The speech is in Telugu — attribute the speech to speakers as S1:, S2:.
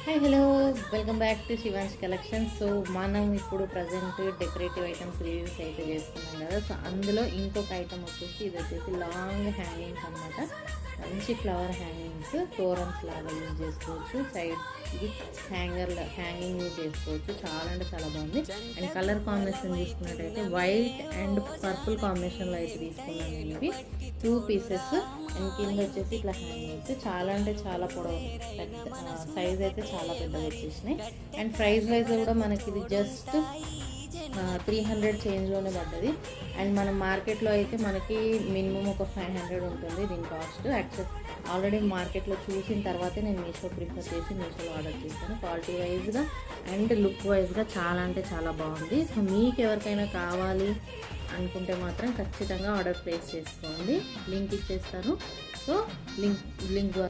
S1: Hi hello, welcome back to Shivansh collection. So మనం ఇప్పుడు ప్రజెంట్ డెకరేటివ్ ఐటమ్స్ రివ్యూస్ అయితే చేస్తున్నాం కదా. సో అందులో ఇంకొక ఐటమ్ వచ్చేసి ఇది వచ్చేసి లాంగ్ హ్యాంగింగ్స్ అనమాట. మంచి ఫ్లవర్ హ్యాంగింగ్స్, తోరన్స్ లాగా యూజ్ చేసుకోవచ్చు. సైడ్ ఇది హ్యాంగింగ్ యూజ్ చేసుకోవచ్చు. చాలా అంటే చాలా బాగుంది. అండ్ కలర్ కాంబినేషన్ తీసుకున్నట్టయితే వైట్ అండ్ పర్పుల్ కాంబినేషన్లో అయితే తీసుకున్నాను నేను. ఇవి 2 పీసెస్ అండ్ కింద వచ్చేసి ఇట్లా హ్యాంగింగ్స్. చాలా అంటే చాలా పొడవు, పెద్ద సైజ్ అయితే చాలా పెద్దగా వచ్చేసినాయి. అండ్ ప్రైస్ వైజ్ కూడా మనకి ఇది జస్ట్ 300 చేంజ్లోనే పడ్డది. అండ్ మనం మార్కెట్లో అయితే మనకి మినిమం ఒక 500 ఉంటుంది దీని కాస్ట్. ఆల్రెడీ మార్కెట్లో చూసిన తర్వాతే నేను మీషో ప్రిఫర్ చేసి మీషోలో ఆర్డర్ చేశాను. క్వాలిటీ వైజ్గా అండ్ లుక్ వైజ్గా చాలా అంటే చాలా బాగుంది. సో మీకు ఎవరికైనా కావాలి అనుకుంటే మాత్రం ఖచ్చితంగా ఆర్డర్ ప్లేస్ చేసుకోండి. లింక్ ఇచ్చేస్తాను. సో లింక్ ద్వారా